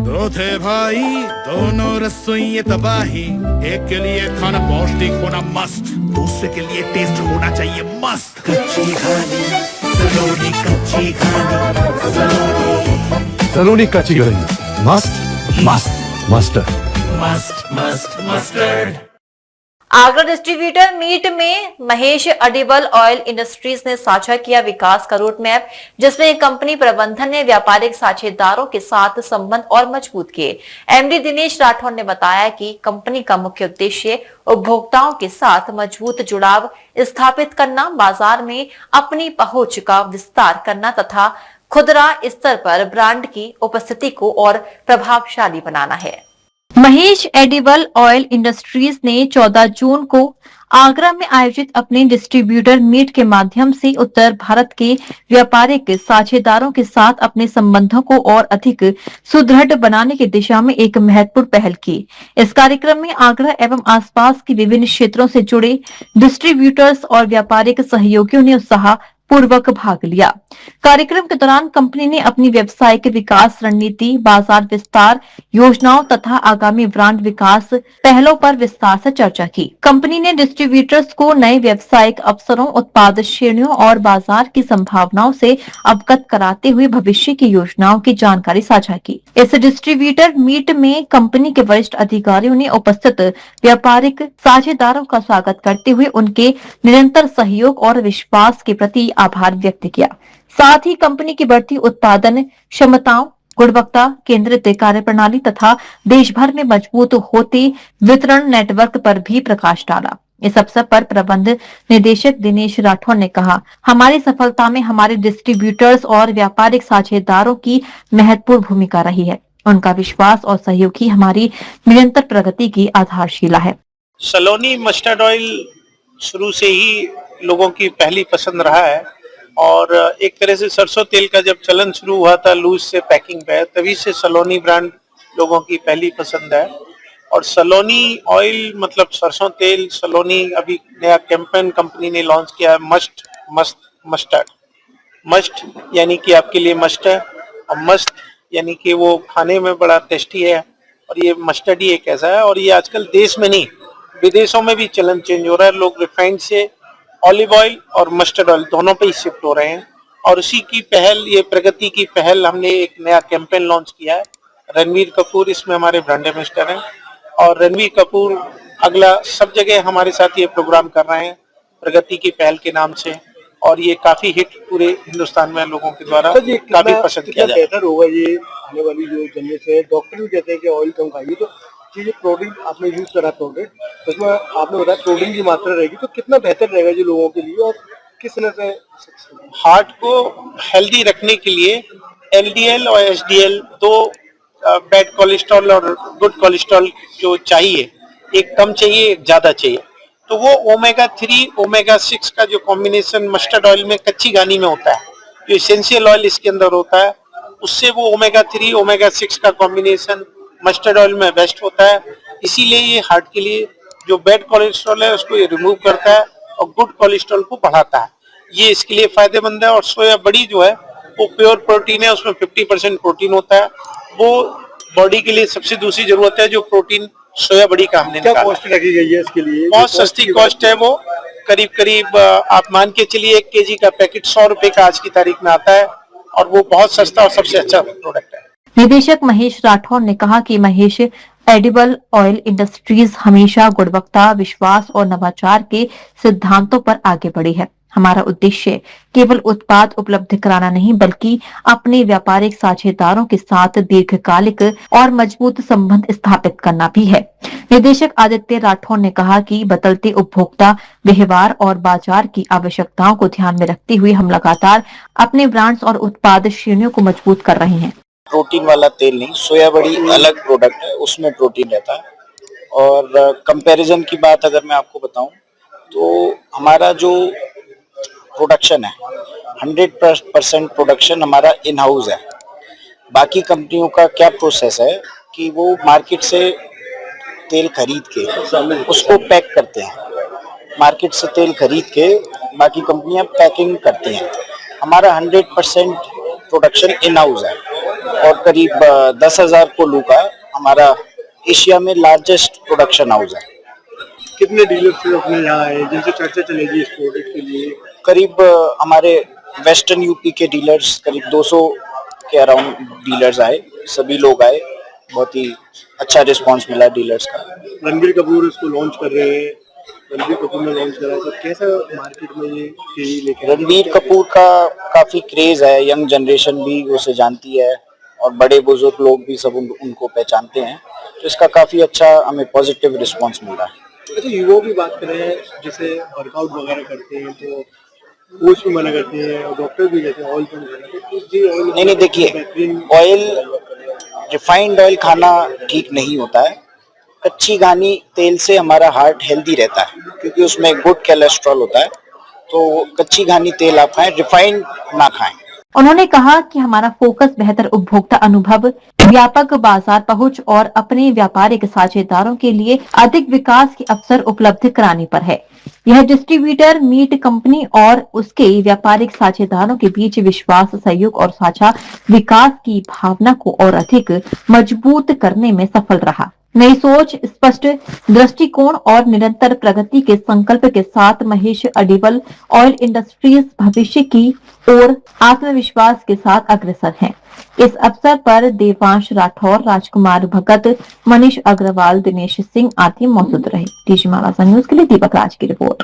दो थे भाई दोनों रसोई तबाही, एक के लिए खाना पौष्टिक होना मस्त, दूसरे के लिए टेस्ट होना चाहिए मस्त। कच्ची घानी सलोनी, कच्ची घानी सलोनी, सलोनी कच्ची घानी मस्त मस्त मस्टर्ड, मस्त मस्त मस्टर्ड। आगरा डिस्ट्रीब्यूटर मीट में महेश एडिबल ऑयल इंडस्ट्रीज ने साझा किया विकास का रूट मैप, जिसमें कंपनी प्रबंधन ने व्यापारिक साझेदारों के साथ संबंध और मजबूत किए। एमडी दिनेश राठौर ने बताया कि कंपनी का मुख्य उद्देश्य उपभोक्ताओं के साथ मजबूत जुड़ाव स्थापित करना, बाजार में अपनी पहुंच का विस्तार करना तथा खुदरा स्तर पर ब्रांड की उपस्थिति को और प्रभावशाली बनाना है। महेश एडिबल ऑयल इंडस्ट्रीज ने 14 जून को आगरा में आयोजित अपने डिस्ट्रीब्यूटर मीट के माध्यम से उत्तर भारत के व्यापारिक साझेदारों के साथ अपने संबंधों को और अधिक सुदृढ़ बनाने की दिशा में एक महत्वपूर्ण पहल की। इस कार्यक्रम में आगरा एवं आसपास के विभिन्न क्षेत्रों से जुड़े डिस्ट्रीब्यूटर्स और व्यापारिक सहयोगियों ने उत्साह पूर्वक भाग लिया। कार्यक्रम के दौरान कंपनी ने अपनी व्यवसायिक विकास रणनीति, बाजार विस्तार योजनाओं तथा आगामी ब्रांड विकास पहलों पर विस्तार से चर्चा की। कंपनी ने डिस्ट्रीब्यूटर्स को नए व्यवसायिक अवसरों, उत्पाद श्रेणियों और बाजार की संभावनाओं से अवगत कराते हुए भविष्य की योजनाओं की जानकारी साझा की। इस डिस्ट्रीब्यूटर मीट में कंपनी के वरिष्ठ अधिकारियों ने उपस्थित व्यापारिक साझेदारों का स्वागत करते हुए उनके निरंतर सहयोग और विश्वास के प्रति आभार व्यक्त किया। साथ ही कंपनी की बढ़ती उत्पादन क्षमताओं, गुणवत्ता केंद्रित कार्यप्रणाली तथा देश भर में मजबूत होते वितरण नेटवर्क पर भी प्रकाश डाला। इस अवसर पर प्रबंध निदेशक दिनेश राठौर ने कहा, हमारी सफलता में हमारे डिस्ट्रीब्यूटर्स और व्यापारिक साझेदारों की महत्वपूर्ण भूमिका रही है। उनका विश्वास और सहयोग ही हमारी निरंतर प्रगति की आधारशिला है। सलोनी मस्टर्ड ऑयल शुरू से ही लोगों की पहली पसंद रहा है और एक तरह से सरसों तेल का जब चलन शुरू हुआ था लूज से पैकिंग पे, तभी से सलोनी ब्रांड लोगों की पहली पसंद है। और सलोनी ऑयल मतलब सरसों तेल, सलोनी अभी नया कैंपेन कंपनी ने लॉन्च किया है, मस्ट मस्त मस्टर्ड। मस्ट यानी कि आपके लिए मस्ट है और मस्त यानी कि वो खाने में बड़ा टेस्टी है। और ये मस्टर्ड ही एक ऐसा है और ये आजकल देश में नहीं विदेशों में भी चलन चेंज हो रहा है। लोग रिफाइंड से ऑलिव ऑयल और मस्टर्ड ऑयल दोनों पे ही शिफ्ट हो रहे हैं और उसी की पहल, ये प्रगति की पहल, हमने एक नया कैंपेन लॉन्च किया है। रणवीर कपूर इसमें हमारे ब्रांड एम्बेसडर हैं और रणवीर कपूर अगला सब जगह हमारे साथ ये प्रोग्राम कर रहे हैं प्रगति की पहल के नाम से और ये काफी हिट पूरे हिंदुस्तान में लोगों के द्वारा काफी पसंद किया जाता है। बेहतर होगा ये आने वाली जो जनरेशन है, डॉक्टर भी कहते हैं कि ऑयल कम खाइए, तो ये प्रोटीन आपने यूज करा प्रोडक्ट, उसमें आपने बताया प्रोटीन की मात्रा रहेगी, तो कितना बेहतर रहेगा जो लोगों के लिए और किस तरह से हार्ट को हेल्दी रखने के लिए एलडीएल और एचडीएल दो बैड कोलेस्ट्रॉल और गुड कोलेस्ट्रॉल जो चाहिए, एक कम चाहिए एक ज्यादा चाहिए, तो वो ओमेगा 3 ओमेगा 6 का जो कॉम्बिनेशन मस्टर्ड ऑयल में कच्ची घानी में होता है, जो इसेंशियल ऑयल इसके अंदर होता है, उससे वो ओमेगा 3 ओमेगा 6 का कॉम्बिनेशन मस्टर्ड ऑयल में बेस्ट होता है। इसीलिए ये हार्ट के लिए जो बैड कोलेस्ट्रॉल है उसको ये रिमूव करता है और गुड कोलेस्ट्रॉल को बढ़ाता है, ये इसके लिए फायदेमंद है। और सोया बड़ी जो है वो प्योर प्रोटीन है, उसमें 50% प्रोटीन होता है, वो बॉडी के लिए सबसे दूसरी जरूरत है जो प्रोटीन सोया बड़ी का हमने क्या कॉस्ट रखी गई है इसके लिए? बहुत सस्ती कॉस्ट है, वो करीब आप मान के चलिए 1 केजी का पैकेट 100 रुपए का आज की तारीख में आता है और वो बहुत सस्ता और सबसे अच्छा प्रोडक्ट है। निदेशक महेश राठौर ने कहा कि महेश एडिबल ऑयल इंडस्ट्रीज हमेशा गुणवत्ता, विश्वास और नवाचार के सिद्धांतों पर आगे बढ़ी है। हमारा उद्देश्य केवल उत्पाद उपलब्ध कराना नहीं बल्कि अपने व्यापारिक साझेदारों के साथ दीर्घकालिक और मजबूत संबंध स्थापित करना भी है। निदेशक आदित्य राठौर ने कहा कि बदलते उपभोक्ता व्यवहार और बाजार की आवश्यकताओं को ध्यान में रखते हुए हम लगातार अपने ब्रांड्स और उत्पाद श्रेणियों को मजबूत कर रहे हैं। प्रोटीन वाला तेल नहीं, सोया बड़ी अलग प्रोडक्ट है, उसमें प्रोटीन रहता है। और कंपैरिजन की बात अगर मैं आपको बताऊं तो हमारा जो प्रोडक्शन है 100% प्रोडक्शन हमारा इन हाउस है। बाकी कंपनियों का क्या प्रोसेस है कि वो मार्केट से तेल खरीद के उसको पैक करते हैं, मार्केट से तेल खरीद के बाकी कंपनियां पैकिंग करती हैं। हमारा 100% प्रोडक्शन इन हाउस है और करीब 10,000 कोल्हू का हमारा एशिया में लार्जेस्ट प्रोडक्शन हाउस है। कितने डीलर्स अपने यहाँ आए जिनसे चर्चा चलेगी इस प्रोडक्ट के लिए? करीब हमारे वेस्टर्न यूपी के डीलर्स करीब 200 के अराउंड डीलर्स आए, सभी लोग आए, बहुत ही अच्छा रिस्पांस मिला डीलर्स का। रणबीर कपूर इसको लॉन्च कर रहे हैं, रणबीर कपूर ने लॉन्च करा तो कैसा मार्केट में ये टीवी लेके? रणबीर कपूर का काफी क्रेज है, यंग जनरेशन भी उसे जानती है और बड़े बुजुर्ग लोग भी सब उनको पहचानते हैं, तो इसका काफी अच्छा हमें पॉजिटिव रिस्पांस मिल रहा है। अच्छा, युवाओं की बात करें जैसे वर्कआउट वगैरह करते हैं तो कोच भी मना करते हैं और डॉक्टर भी कहते हैं ऑयल कम खाना, तो जी ऑयल नहीं देखिए, ऑयल रिफाइंड ऑयल खाना ठीक नहीं होता है। कच्ची घानी तेल से हमारा हार्ट हेल्दी रहता है क्योंकि उसमें गुड कोलेस्ट्रॉल होता है, तो कच्ची घानी तेल आप खाएं, रिफाइंड ना खाएं। उन्होंने कहा कि हमारा फोकस बेहतर उपभोक्ता अनुभव, व्यापक बाजार पहुंच और अपने व्यापारिक साझेदारों के लिए अधिक विकास के अवसर उपलब्ध कराने पर है। यह डिस्ट्रीब्यूटर मीट कंपनी और उसके व्यापारिक साझेदारों के बीच विश्वास, सहयोग और साझा विकास की भावना को और अधिक मजबूत करने में सफल रहा। नई सोच, स्पष्ट दृष्टिकोण और निरंतर प्रगति के संकल्प के साथ महेश अडीबल ऑयल इंडस्ट्रीज भविष्य की ओर आत्मविश्वास के साथ अग्रसर है। इस अवसर पर देवांश राठौर, राजकुमार भगत, मनीष अग्रवाल, दिनेश सिंह आदि मौजूद रहे। टीजी मालासा न्यूज के लिए दीपक राज की रिपोर्ट।